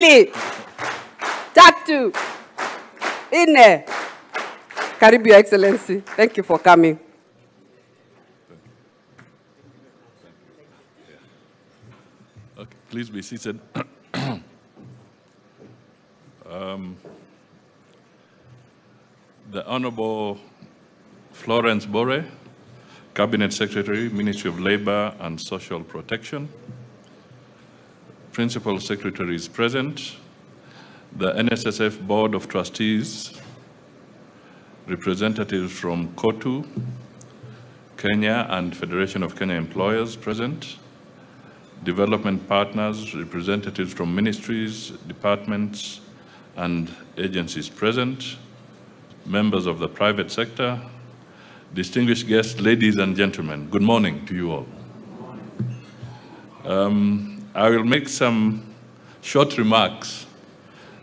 Tatu. Ine. Karibu, Your Excellency. Thank you for coming. Okay, please be seated. The Honorable Florence Bore, Cabinet Secretary, Ministry of Labor and Social Protection. Principal Secretary is present. The NSSF Board of Trustees, representatives from KOTU, Kenya, and Federation of Kenya Employers present. Development partners, representatives from ministries, departments, and agencies present. Members of the private sector, distinguished guests, ladies and gentlemen, good morning to you all. I will make some short remarks,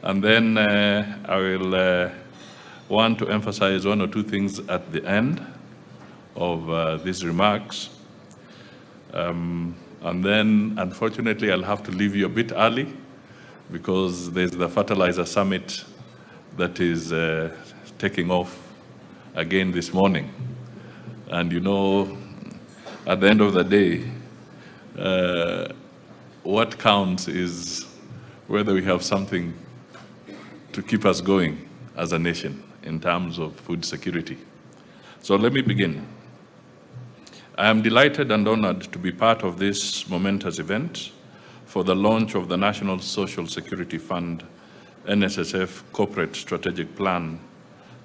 and then I will want to emphasize one or two things at the end of these remarks. And then, unfortunately, I'll have to leave you a bit early because there's the fertilizer summit that is taking off again this morning. And you know, at the end of the day, what counts is whether we have something to keep us going as a nation in terms of food security. So let me begin. I am delighted and honored to be part of this momentous event for the launch of the National Social Security Fund NSSF Corporate Strategic Plan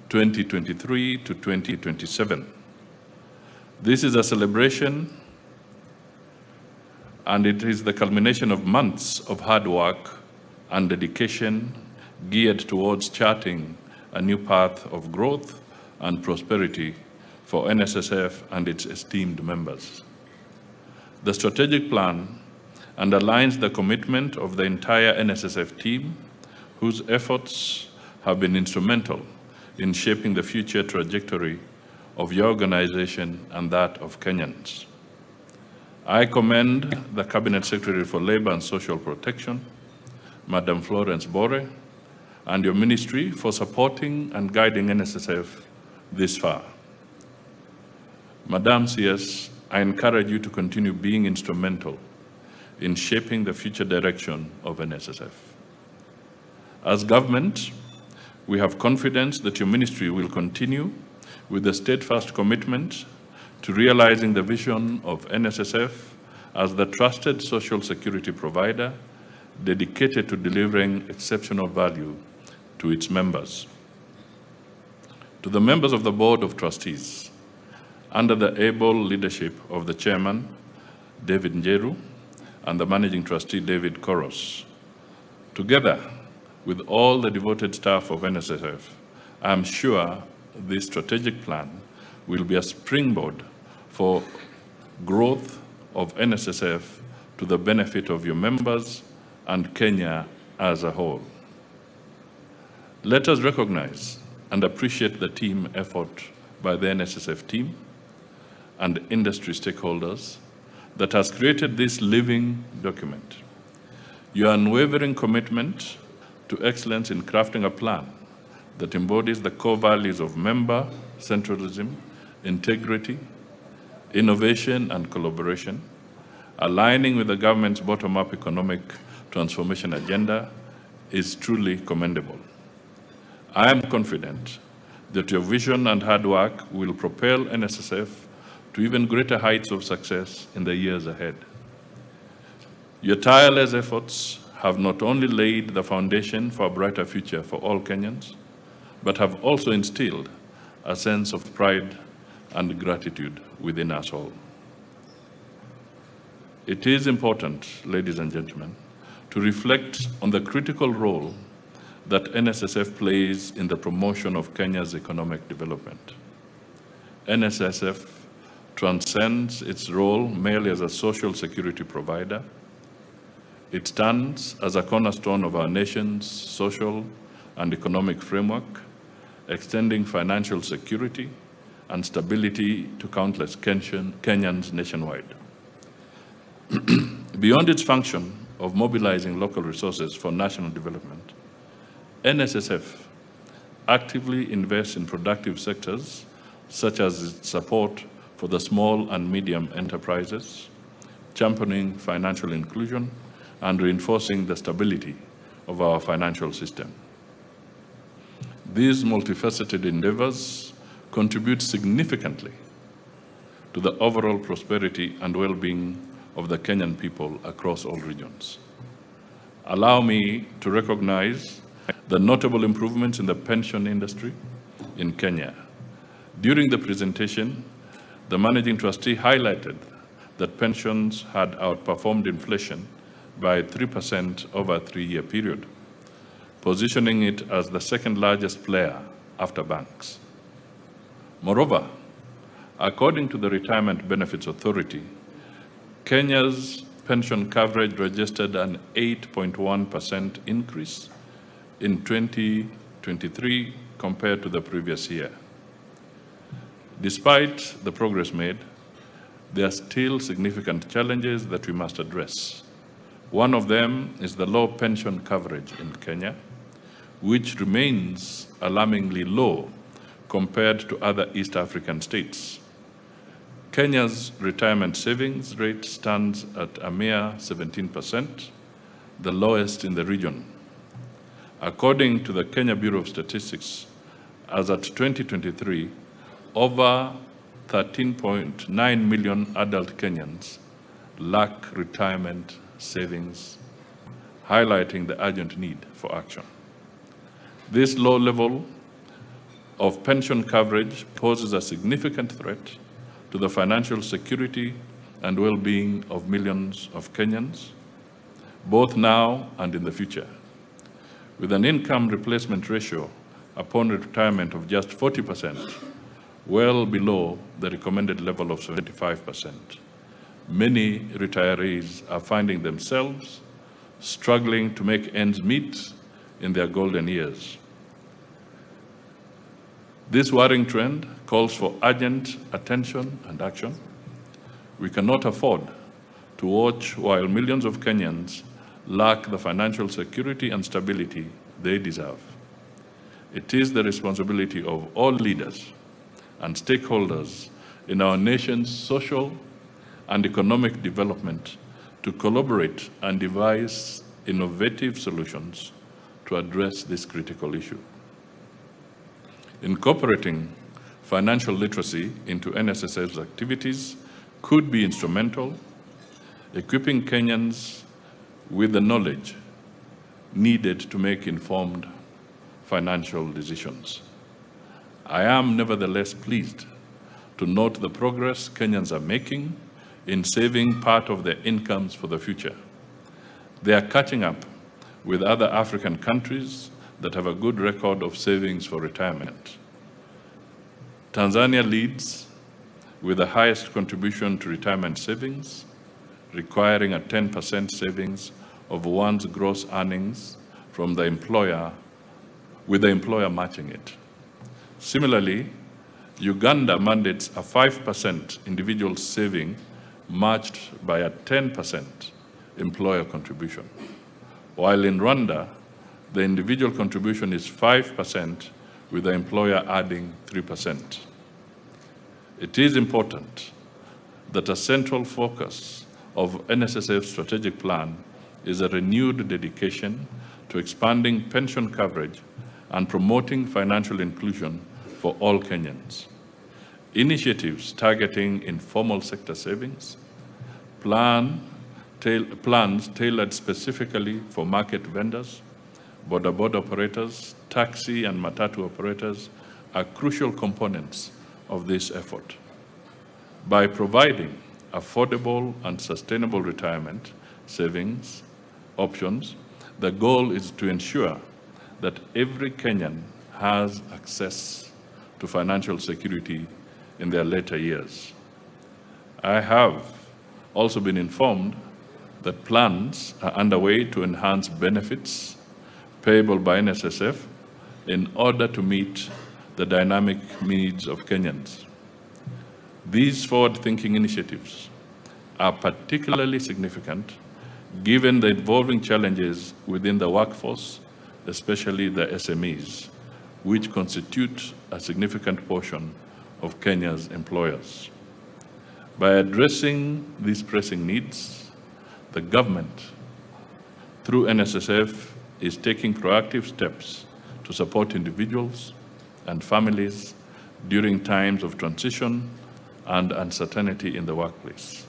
2023 to 2027. This is a celebration, and it is the culmination of months of hard work and dedication geared towards charting a new path of growth and prosperity for NSSF and its esteemed members. The strategic plan underlines the commitment of the entire NSSF team, whose efforts have been instrumental in shaping the future trajectory of your organization and that of Kenyans. I commend the Cabinet Secretary for Labor and Social Protection, Madam Florence Bore, and your ministry for supporting and guiding NSSF this far. Madam CS, I encourage you to continue being instrumental in shaping the future direction of NSSF. As government, we have confidence that your ministry will continue with a steadfast commitment to realizing the vision of NSSF as the trusted social security provider dedicated to delivering exceptional value to its members. To the members of the Board of Trustees, under the able leadership of the Chairman, David Njeru, and the Managing Trustee, David Koros, together with all the devoted staff of NSSF, I am sure this strategic plan will be a springboard for growth of NSSF to the benefit of your members and Kenya as a whole. Let us recognize and appreciate the team effort by the NSSF team and industry stakeholders that has created this living document. Your unwavering commitment to excellence in crafting a plan that embodies the core values of member centralism, integrity, innovation, and collaboration, aligning with the government's bottom-up economic transformation agenda, is truly commendable. I am confident that your vision and hard work will propel NSSF to even greater heights of success in the years ahead. Your tireless efforts have not only laid the foundation for a brighter future for all Kenyans, but have also instilled a sense of pride and gratitude within us all. It is important, ladies and gentlemen, to reflect on the critical role that NSSF plays in the promotion of Kenya's economic development. NSSF transcends its role merely as a social security provider. It stands as a cornerstone of our nation's social and economic framework, extending financial security and stability to countless Kenyans nationwide. Beyond its function of mobilizing local resources for national development, NSSF actively invests in productive sectors such as its support for the small and medium enterprises, championing financial inclusion, and reinforcing the stability of our financial system. These multifaceted endeavors contribute significantly to the overall prosperity and well-being of the Kenyan people across all regions. Allow me to recognize the notable improvements in the pension industry in Kenya. During the presentation, the Managing Trustee highlighted that pensions had outperformed inflation by 3% over a 3-year period, positioning it as the second largest player after banks. Moreover, according to the Retirement Benefits Authority, Kenya's pension coverage registered an 8.1% increase in 2023 compared to the previous year. Despite the progress made, there are still significant challenges that we must address. One of them is the low pension coverage in Kenya, which remains alarmingly low compared to other East African states. Kenya's retirement savings rate stands at a mere 17%, the lowest in the region. According to the Kenya Bureau of Statistics, as at 2023, over 13.9 million adult Kenyans lack retirement savings, highlighting the urgent need for action. This low level of pension coverage poses a significant threat to the financial security and well-being of millions of Kenyans, both now and in the future. With an income replacement ratio upon retirement of just 40%, well below the recommended level of 75%, many retirees are finding themselves struggling to make ends meet in their golden years. This worrying trend calls for urgent attention and action. We cannot afford to watch while millions of Kenyans lack the financial security and stability they deserve. It is the responsibility of all leaders and stakeholders in our nation's social and economic development to collaborate and devise innovative solutions to address this critical issue. Incorporating financial literacy into NSSF's activities could be instrumental, equipping Kenyans with the knowledge needed to make informed financial decisions. I am nevertheless pleased to note the progress Kenyans are making in saving part of their incomes for the future. They are catching up with other African countries that have a good record of savings for retirement. Tanzania leads with the highest contribution to retirement savings, requiring a 10% savings of one's gross earnings from the employer, with the employer matching it. Similarly, Uganda mandates a 5% individual saving matched by a 10% employer contribution, while in Rwanda, the individual contribution is 5% with the employer adding 3%. It is important that a central focus of NSSF's strategic plan is a renewed dedication to expanding pension coverage and promoting financial inclusion for all Kenyans. Initiatives targeting informal sector savings, plans tailored specifically for market vendors, boda operators, taxi and matatu operators are crucial components of this effort. By providing affordable and sustainable retirement savings options, the goal is to ensure that every Kenyan has access to financial security in their later years. I have also been informed that plans are underway to enhance benefits payable by NSSF in order to meet the dynamic needs of Kenyans. These forward-thinking initiatives are particularly significant given the evolving challenges within the workforce, especially the SMEs, which constitute a significant portion of Kenya's employers. By addressing these pressing needs, the government, through NSSF, is taking proactive steps to support individuals and families during times of transition and uncertainty in the workplace.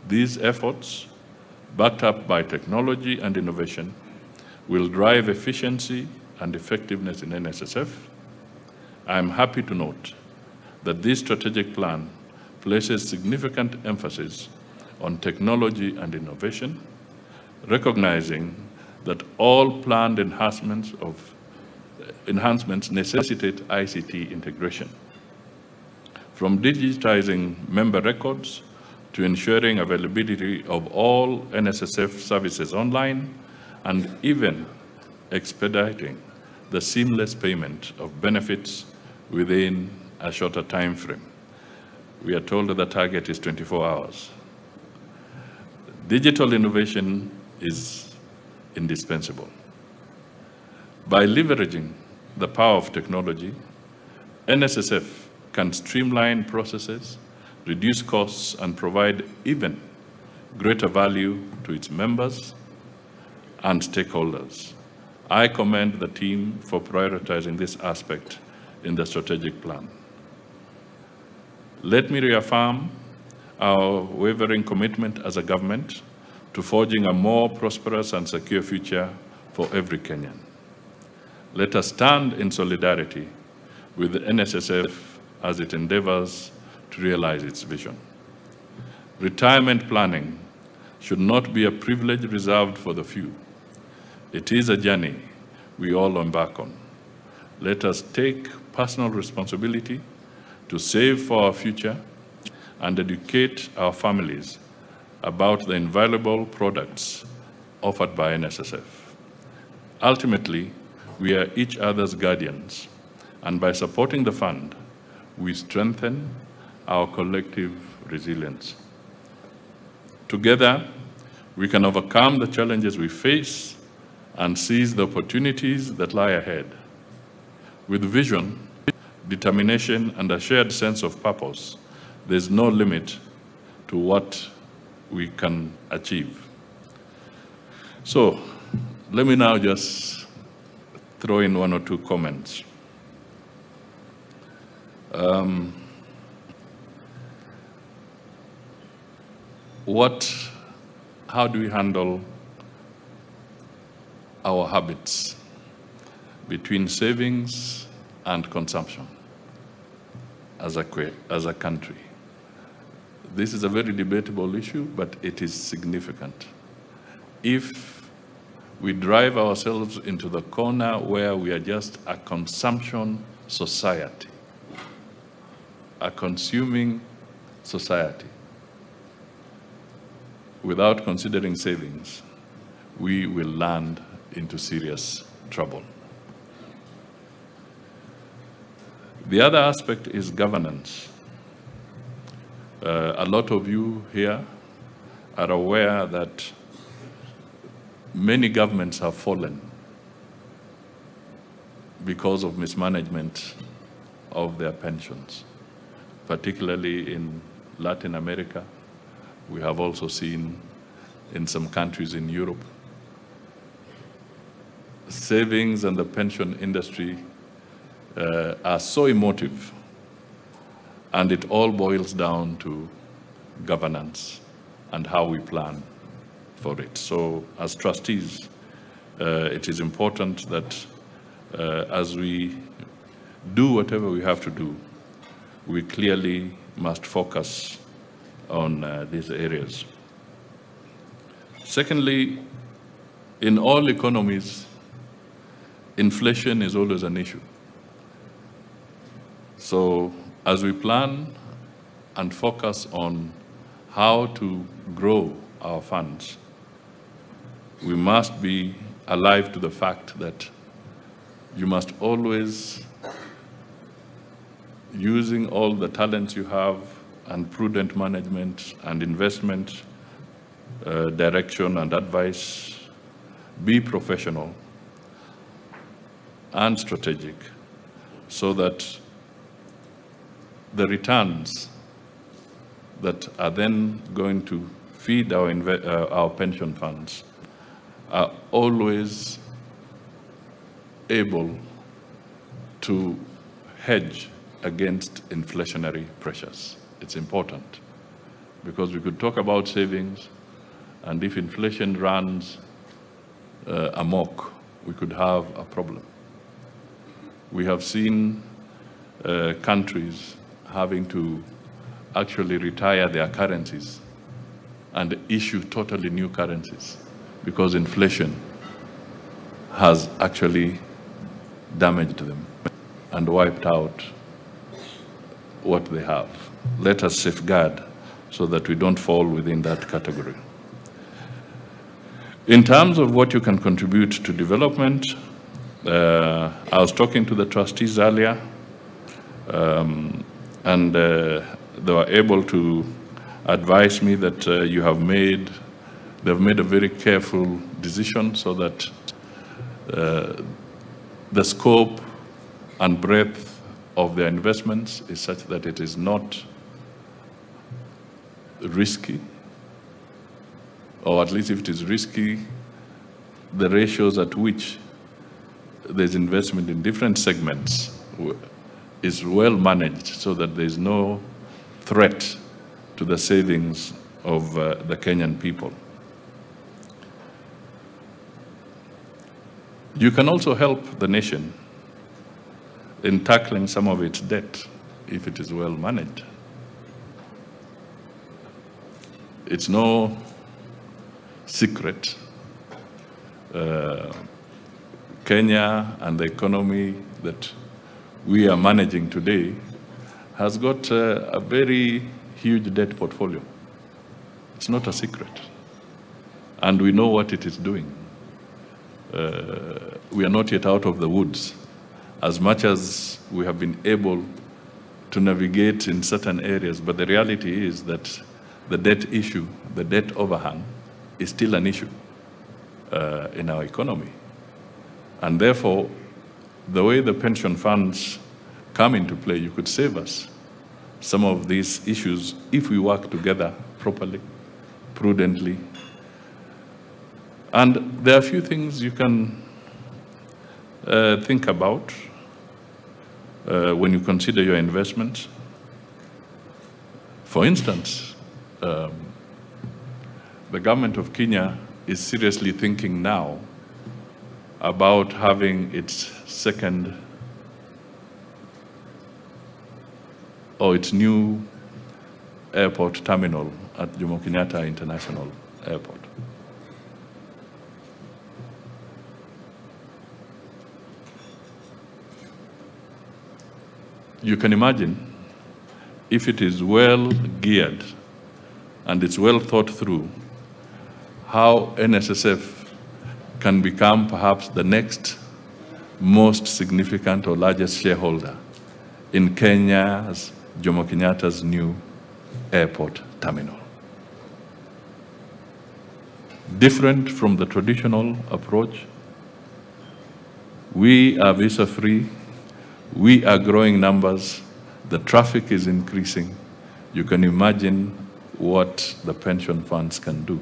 These efforts, backed up by technology and innovation, will drive efficiency and effectiveness in NSSF. I am happy to note that this strategic plan places significant emphasis on technology and innovation, recognizing that all planned enhancements necessitate ICT integration. From digitizing member records to ensuring availability of all NSSF services online, and even expediting the seamless payment of benefits within a shorter time frame. We are told that the target is 24 hours. Digital innovation is indispensable. By leveraging the power of technology, NSSF can streamline processes, reduce costs, and provide even greater value to its members and stakeholders. I commend the team for prioritizing this aspect in the strategic plan. Let me reaffirm our wavering commitment as a government to forging a more prosperous and secure future for every Kenyan. Let us stand in solidarity with the NSSF as it endeavors to realize its vision. Retirement planning should not be a privilege reserved for the few. It is a journey we all embark on. Let us take personal responsibility to save for our future and educate our families about the invaluable products offered by NSSF. Ultimately, we are each other's guardians, and by supporting the fund, we strengthen our collective resilience. Together, we can overcome the challenges we face and seize the opportunities that lie ahead. With vision, determination, and a shared sense of purpose, there's no limit to what we can achieve. So, let me now just throw in one or two comments. How do we handle our habits between savings and consumption as a country? This is a very debatable issue, but it is significant. If we drive ourselves into the corner where we are just a consumption society, a consuming society, without considering savings, we will land into serious trouble. The other aspect is governance. A lot of you here are aware that many governments have fallen because of mismanagement of their pensions, particularly in Latin America. We have also seen in some countries in Europe. Savings and the pension industry are so emotive, and it all boils down to governance and how we plan for it. So as trustees, it is important that as we do whatever we have to do, we clearly must focus on these areas. Secondly, in all economies, inflation is always an issue. So as we plan and focus on how to grow our funds, we must be alive to the fact that you must always, using all the talents you have and prudent management and investment, direction and advice, be professional and strategic, so that the returns that are then going to feed our pension funds are always able to hedge against inflationary pressures. It's important, because we could talk about savings, and if inflation runs amok, we could have a problem. We have seen countries having to actually retire their currencies and issue totally new currencies because inflation has actually damaged them and wiped out what they have. Let us safeguard so that we don't fall within that category. In terms of what you can contribute to development, I was talking to the trustees earlier, and they were able to advise me that they've made a very careful decision so that the scope and breadth of their investments is such that it is not risky, or at least if it is risky, the ratios at which there's investment in different segments is well managed so that there's no threat to the savings of the Kenyan people. You can also help the nation in tackling some of its debt if it is well managed. It's no secret. Kenya and the economy that we are managing today has got a very huge debt portfolio. It's not a secret. And we know what it is doing. We are not yet out of the woods. As much as we have been able to navigate in certain areas, but the reality is that the debt issue, the debt overhang, is still an issue in our economy. And therefore, the way the pension funds come into play, you could save us some of these issues if we work together properly, prudently. And there are a few things you can think about when you consider your investments. For instance, the government of Kenya is seriously thinking now about having its second or its new airport terminal at Jomo Kenyatta International Airport. You can imagine if it is well geared and it's well thought through, how NSSF can become perhaps the next most significant or largest shareholder in Kenya's Jomo Kenyatta's new airport terminal. Different from the traditional approach, we are visa-free, we are growing numbers, the traffic is increasing. You can imagine what the pension funds can do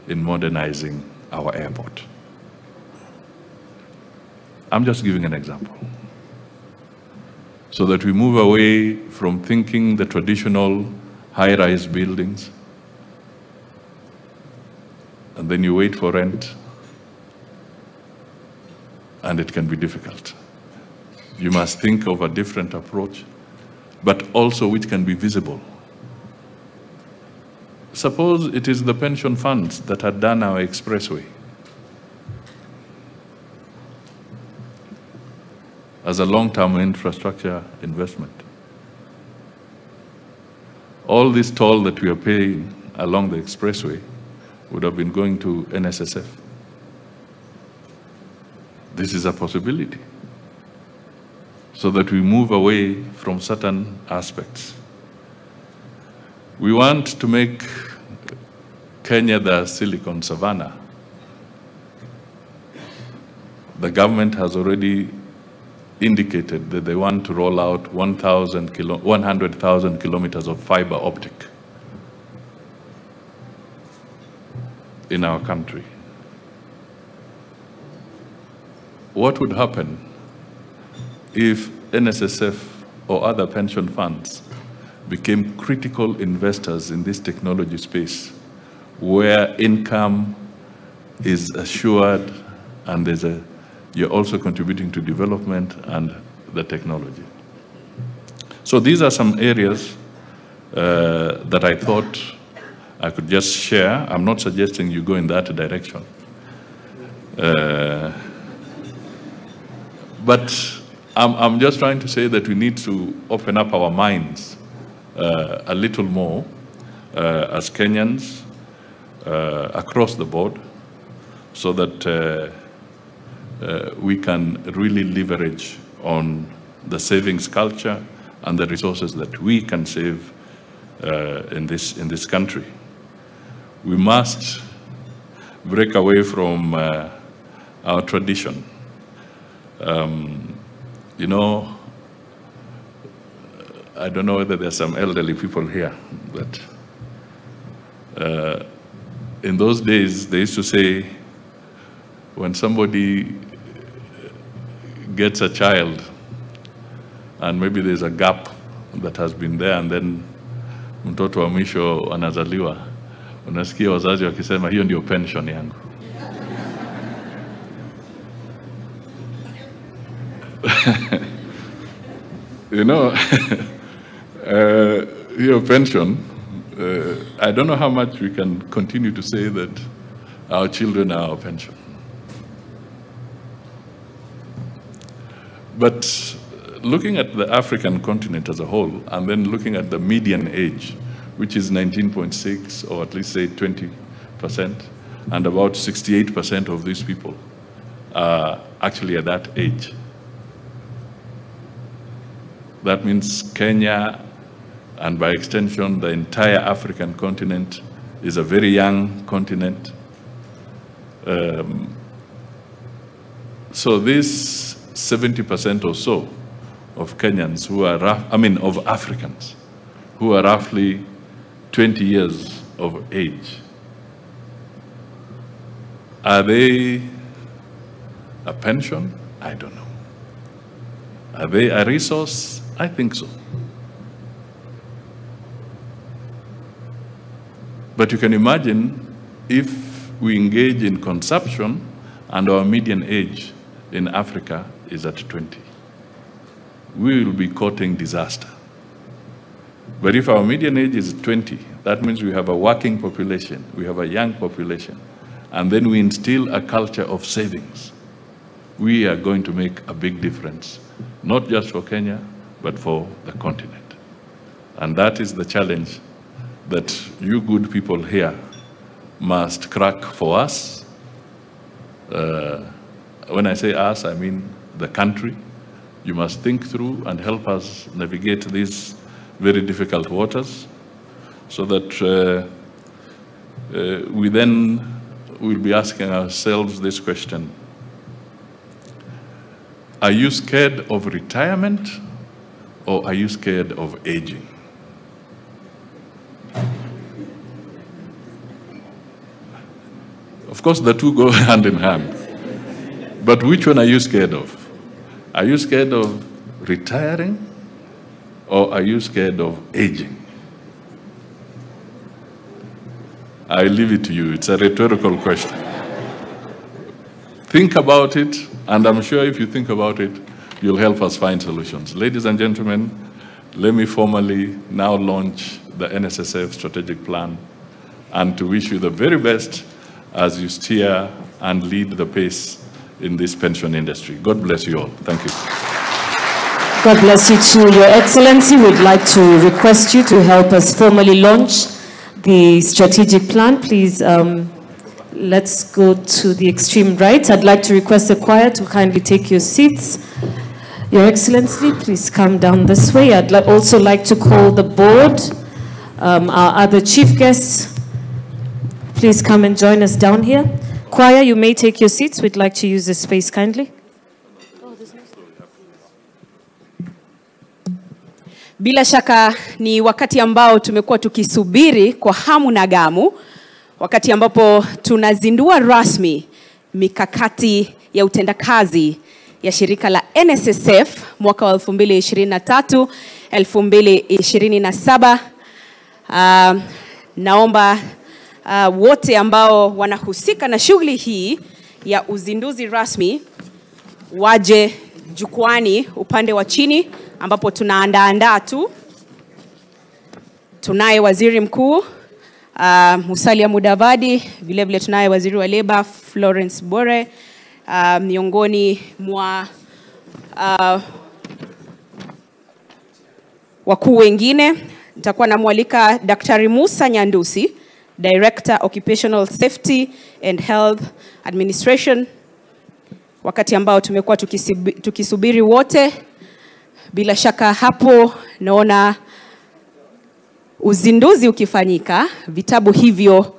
in modernizing our airport. I'm just giving an example, so that we move away from thinking the traditional high-rise buildings, and then you wait for rent, and it can be difficult. You must think of a different approach, but also which can be visible. Suppose it is the pension funds that had done our expressway as a long-term infrastructure investment. All this toll that we are paying along the expressway would have been going to NSSF. This is a possibility, so that we move away from certain aspects. We want to make Kenya, the Silicon Savannah, the government has already indicated that they want to roll out 100,000 kilometers of fiber optic in our country. What would happen if NSSF or other pension funds became critical investors in this technology space, where income is assured and you're also contributing to development and the technology? So these are some areas that I thought I could just share. I'm not suggesting you go in that direction. But I'm just trying to say that we need to open up our minds a little more as Kenyans across the board, so that we can really leverage on the savings culture and the resources that we can save in this country. We must break away from our tradition. You know, I don't know whether there's some elderly people here, but in those days, they used to say, when somebody gets a child, and maybe there's a gap that has been there, and then mtoto wa mwisho anazaliwa, unasikia wazazi wakisema, hiyo ndio pension yangu. You know, your pension, I don't know how much we can continue to say that our children are our pension. But looking at the African continent as a whole, and then looking at the median age, which is 19.6, or at least say 20%, and about 68% of these people are actually at that age. That means Kenya, and by extension, the entire African continent, is a very young continent. So this 70% or so of Kenyans who are, of Africans, who are roughly 20 years of age, are they a pension? I don't know. Are they a resource? I think so. But you can imagine if we engage in consumption and our median age in Africa is at 20. We will be courting disaster. But if our median age is 20, that means we have a working population, we have a young population, and then we instill a culture of savings. We are going to make a big difference, not just for Kenya, but for the continent. And that is the challenge that you good people here must crack for us. When I say us, I mean the country. You must think through and help us navigate these very difficult waters, so that we then will be asking ourselves this question: are you scared of retirement, or are you scared of aging? Of course, the two go hand in hand. But which one are you scared of? Are you scared of retiring, or are you scared of aging? I leave it to you. It's a rhetorical question. Think about it, and I'm sure if you think about it, you'll help us find solutions. Ladies and gentlemen, let me formally now launch the NSSF strategic plan, and to wish you the very best as you steer and lead the pace in this pension industry. God bless you all. Thank you. God bless you too, Your Excellency. We'd like to request you to help us formally launch the strategic plan. Please, let's go to the extreme right. I'd like to request the choir to kindly take your seats. Your Excellency, please come down this way. I'd also like to call the board, our other chief guests. please come and join us down here. Choir, you may take your seats. We'd like to use this space kindly. Bila shaka ni wakati ambao tumekuwa tukisubiri kwa hamu na gamu, wakati ambapo tunazindua rasmi mikakati ya utendakazi ya shirika la NSSF mwaka wa 2023-2027. Naomba wote ambao wanahusika na shughuli hii ya uzinduzi rasmi waje jukwani upande wa chini, ambapo tunaandaa tu. Tunaye waziri mkuu Musalia Mudavadi, vile vile tunaye waziri wa Labor Florence Bore, miongoni mwa wakuu wengine. Nitakuwa namwalika Daktari Musa Nyandusi, Director Occupational Safety and Health Administration, wakati ambao tumekuwa tukisubiri wote. Bila shaka hapo naona uzinduzi ukifanyika, vitabu hivyo